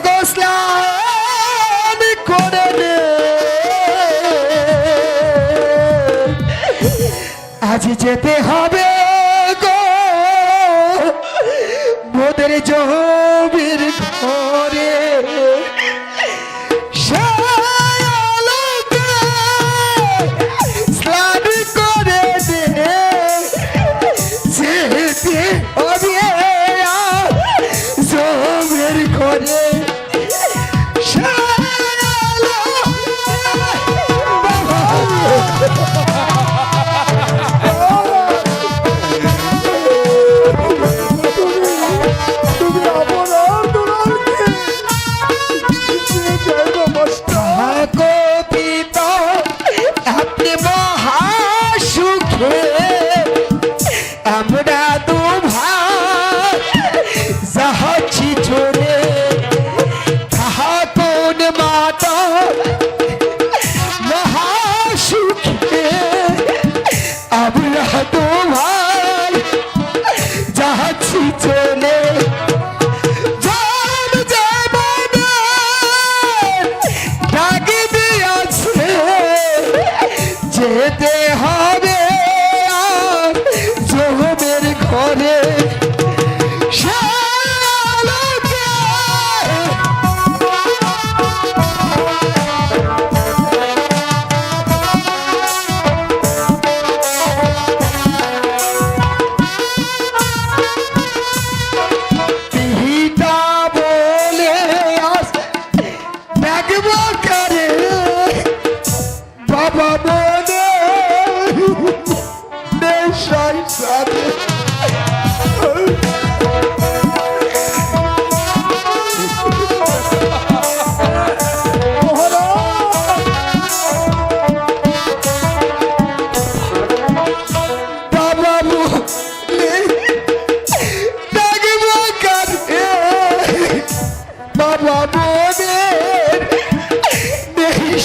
গোসলাম করে নে, আজ যেতে হবে গো মোদের জমির ঘরে। স্নান করে দে, যেতে হবে জমির ঘরে। আমরা দু ভাই যাচ্ছি চলে, থাকুন মাতা মহাসুখে। আমরা দু ভাই যাচ্ছি চলে, ডাকি দিয়েছে যেতে হবে জমের ঘরে। পিতা বলে আস দেখবো করে বাবা বলে নেশাই সাথে।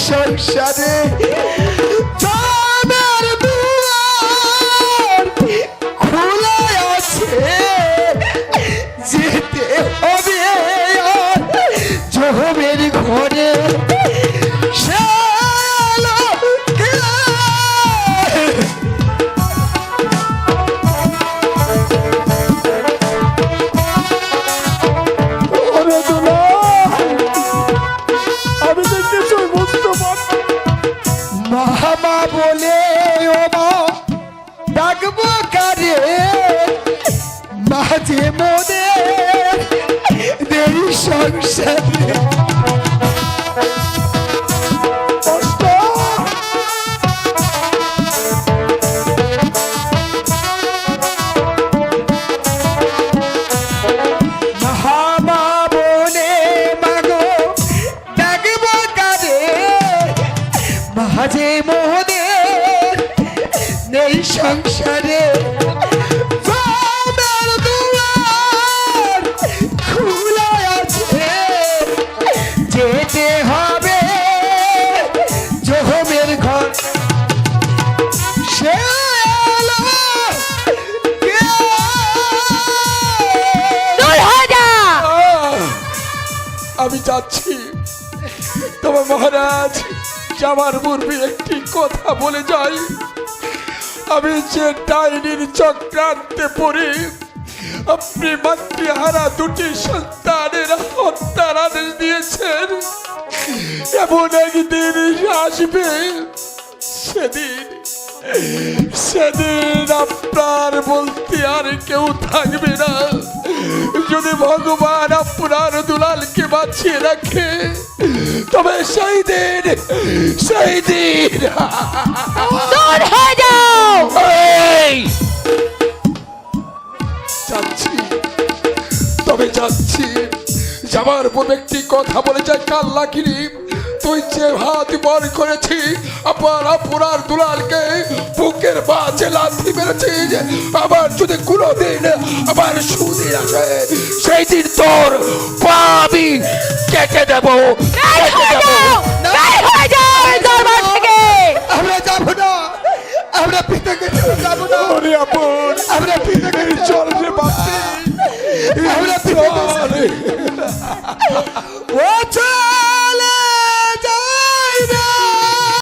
সংসারে তোমার দুয়ার খোলা আছে, যেতে হবে জমের ঘরে। মামা বলে ও মা ডাকবো কারে, মাঝে মনে দেরি সংসারে। মামা বলে মাগো ডাকবো কারে, মাঝে মোহনে নেই সংসারে। তোমার দুয়ার খোলা আছে, যেতে হবে জমের ঘর। সে আমি যাচ্ছি। তোমার মহারাজ যাওয়ার পূর্বে একটি কথা বলে যাই। আমি যে ডাইনির চক্রান্তে পড়ে আপনি মাতৃহারা দুটি সন্তানের হত্যার আদেশ দিয়েছেন, এমন একদিন আসবে সেদিন সেদিন আপনার বলতে আর কেউ থাকবে না। যদি ভগবান আপনার দুলালকে বাঁচিয়ে রাখে, তবে সেই দিন যাচ্ছি, তবে যাচ্ছি। যাবার পর একটি কথা বলে যায়, কাল্লা কিরি তুই যে হাত বর করেছি আপনার দুলালকে বুকের মাঝে লাথি মেরেছিস, আবার যদি কোনোদিন আবার সুদিন আসে, সেই দিন তোর পাবি কেটে দেবো। আমরা যাবো না, আমরা পিতাকে যাবো না। আমরা পিতাকে চল রে বাপি, আমরা পিতাকে ও চোর!